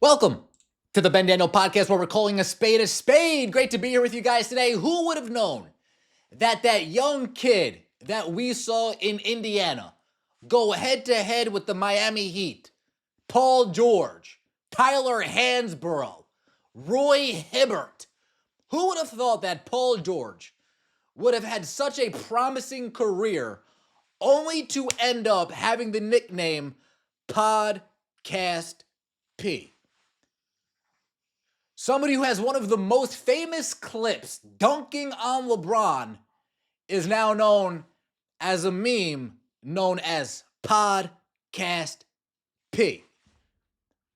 Welcome to the Ben Daniel Podcast, where we're calling a spade a spade. Great to be here with you guys today. Who would have known that young kid that we saw in Indiana go head-to-head with the Miami Heat, Paul George, Tyler Hansborough, Roy Hibbert, who would have thought that Paul George would have had such a promising career only to end up having the nickname Podcast P? Somebody who has one of the most famous clips dunking on LeBron is now known as a meme known as Podcast P.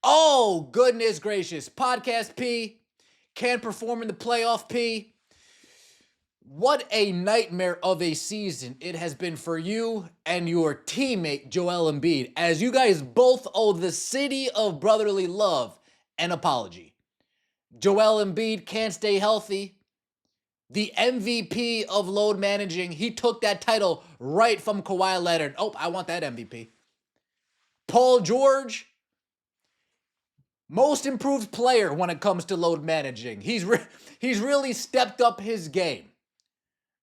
Oh, goodness gracious. Podcast P can't perform in the playoff P. What a nightmare of a season it has been for you and your teammate Joel Embiid, as you guys both owe the city of brotherly love an apology. Joel Embiid can't stay healthy. The MVP of load managing. He took that title right from Kawhi Leonard. Oh, I want that MVP. Paul George, most improved player when it comes to load managing. He's really stepped up his game.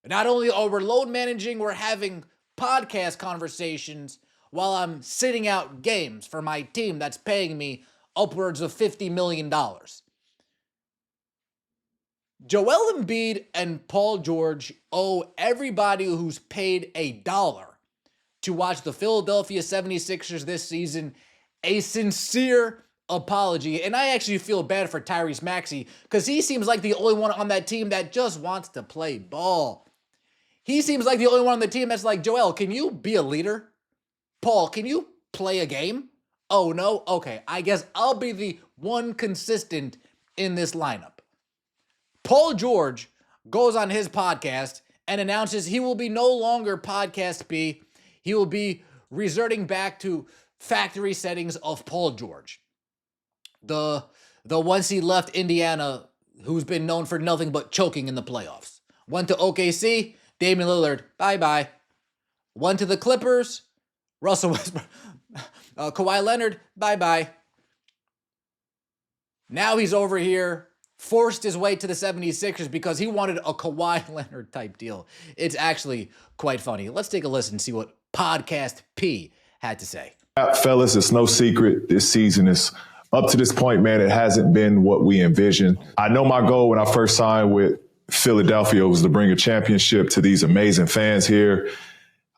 Not only are we load managing, we're having podcast conversations while I'm sitting out games for my team that's paying me upwards of $50 million. Joel Embiid and Paul George owe everybody who's paid $1 to watch the Philadelphia 76ers this season a sincere apology. And I actually feel bad for Tyrese Maxey because he seems like the only one on that team that just wants to play ball. He seems like the only one on the team that's like, Joel, can you be a leader? Paul, can you play a game? Oh, no? Okay, I guess I'll be the one consistent in this lineup. Paul George goes on his podcast and announces he will be no longer Podcast P. He will be resorting back to factory settings of Paul George. The once he left Indiana, who's been known for nothing but choking in the playoffs. Went to OKC, Damian Lillard, bye-bye. Went to the Clippers, Russell Westbrook, Kawhi Leonard, bye-bye. Now he's over here, forced his way to the 76ers because he wanted a Kawhi Leonard type deal. It's actually quite funny. Let's take a listen and see what Podcast P had to say. Fellas, it's no secret this season is up to this point, man. It hasn't been what we envisioned. I know my goal when I first signed with Philadelphia was to bring a championship to these amazing fans here.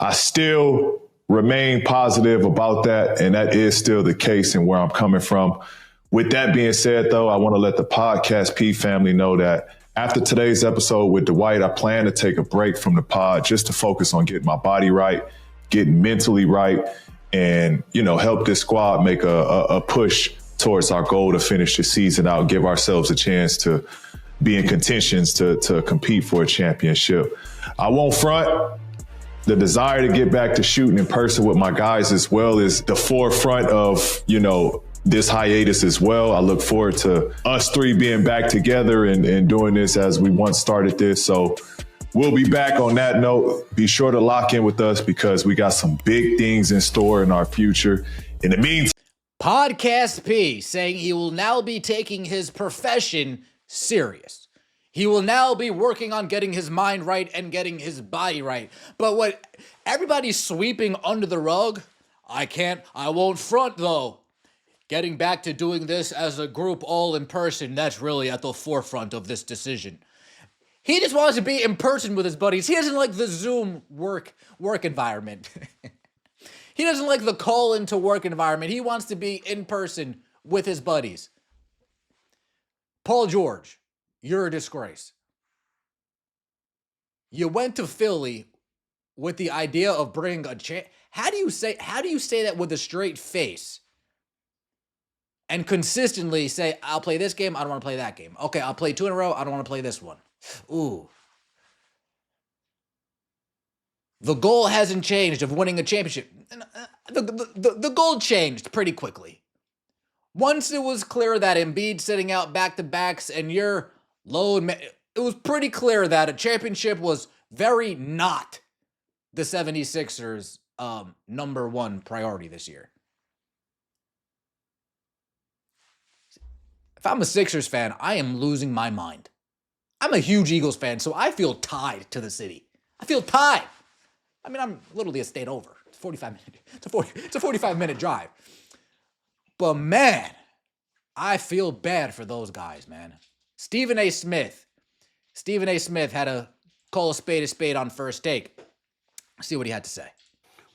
I still remain positive about that, and that is still the case and where I'm coming from. With that being said, though, I want to let the Podcast P family know that after today's episode with Dwight, I plan to take a break from the pod just to focus on getting my body right, getting mentally right, and, help this squad make a push towards our goal to finish the season out, give ourselves a chance to be in contentions to compete for a championship. I won't front. The desire to get back to shooting in person with my guys as well is the forefront of, this hiatus as well. I look forward to us three being back together and doing this as we once started this. So we'll be back on that note. Be sure to lock in with us because we got some big things in store in our future. In the meantime, Podcast P saying he will now be taking his profession serious. He will now be working on getting his mind right and getting his body right. But what everybody's sweeping under the rug, I won't front though. Getting back to doing this as a group all in person, that's really at the forefront of this decision. He just wants to be in person with his buddies. He doesn't like the Zoom work environment. He doesn't like the call into work environment. He wants to be in person with his buddies. Paul George, you're a disgrace. You went to Philly with the idea of bringing a How do you say that with a straight face? And consistently say, I'll play this game, I don't want to play that game. Okay, I'll play 2 in a row, I don't want to play this one. Ooh. The goal hasn't changed of winning a championship. The goal changed pretty quickly. Once it was clear that Embiid sitting out back-to-backs and your load, it was pretty clear that a championship was very not the 76ers' number one priority this year. If I'm a Sixers fan, I am losing my mind. I'm a huge Eagles fan, so I feel tied to the city. I feel tied. I mean, I'm literally a state over. It's 45 minutes. It's a 45-minute drive. But man, I feel bad for those guys, man. Stephen A. Smith had to call a spade on First Take. See what he had to say.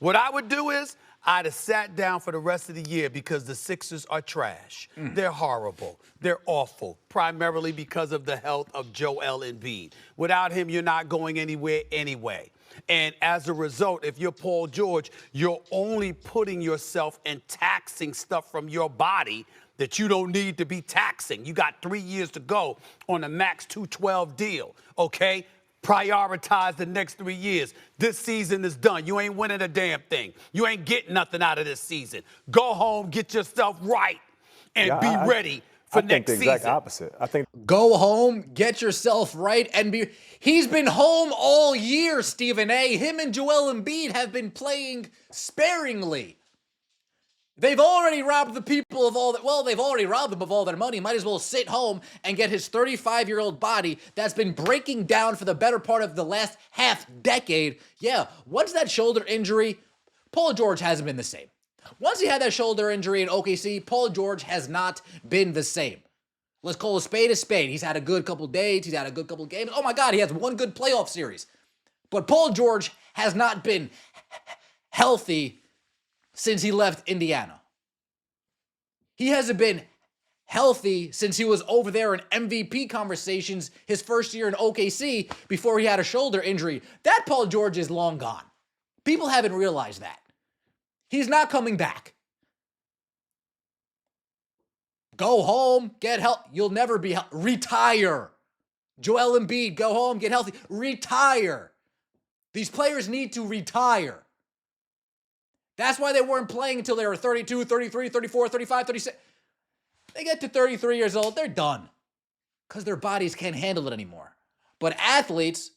What I would do is I'd have sat down for the rest of the year because the Sixers are trash. They're horrible. They're awful, primarily because of the health of Joel Embiid. Without him, you're not going anywhere anyway. And as a result, if you're Paul George, you're only putting yourself and taxing stuff from your body that you don't need to be taxing. You got 3 years to go on a max 212 deal, okay? Prioritize the next 3 years. This season is done. You ain't winning a damn thing. You ain't getting nothing out of this season. Go home, get yourself right, and be ready for next season. I think the exact opposite. I think Go home, get yourself right, and be. He's been home all year, Stephen A. Him and Joel Embiid have been playing sparingly. They've already robbed the people of all that. Well, they've already robbed them of all their money. Might as well sit home and get his 35-year-old body that's been breaking down for the better part of the last half decade. Yeah, once that shoulder injury, Paul George hasn't been the same. Once he had that shoulder injury in OKC, Paul George has not been the same. Let's call a spade a spade. He's had a good couple dates. He's had a good couple games. Oh my God, he has one good playoff series. But Paul George has not been healthy since he left Indiana. He hasn't been healthy since he was over there in MVP conversations his first year in OKC before he had a shoulder injury. That Paul George is long gone. People haven't realized that. He's not coming back. Go home, get help. You'll never be retire. Joel Embiid, go home, get healthy. Retire. These players need to retire. That's why they weren't playing until they were 32, 33, 34, 35, 36. They get to 33 years old, they're done. Because their bodies can't handle it anymore. But athletes,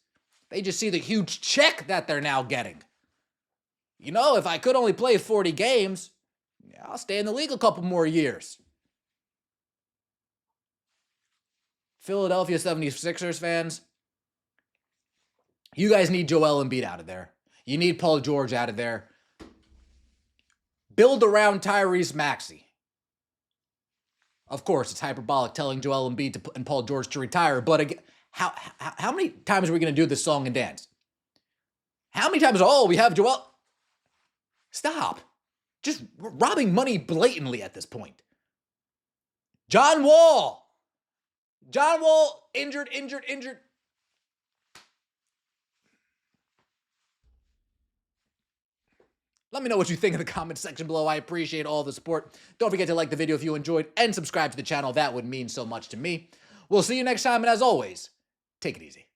they just see the huge check that they're now getting. You know, if I could only play 40 games, I'll stay in the league a couple more years. Philadelphia 76ers fans, you guys need Joel Embiid out of there. You need Paul George out of there. Build around Tyrese Maxey. Of course, it's hyperbolic telling Joel Embiid and Paul George to retire, but again, how many times are we going to do this song and dance? How many times, we have Joel? Stop. Just robbing money blatantly at this point. John Wall, injured. Let me know what you think in the comment section below. I appreciate all the support. Don't forget to like the video if you enjoyed and subscribe to the channel. That would mean so much to me. We'll see you next time, and as always, take it easy.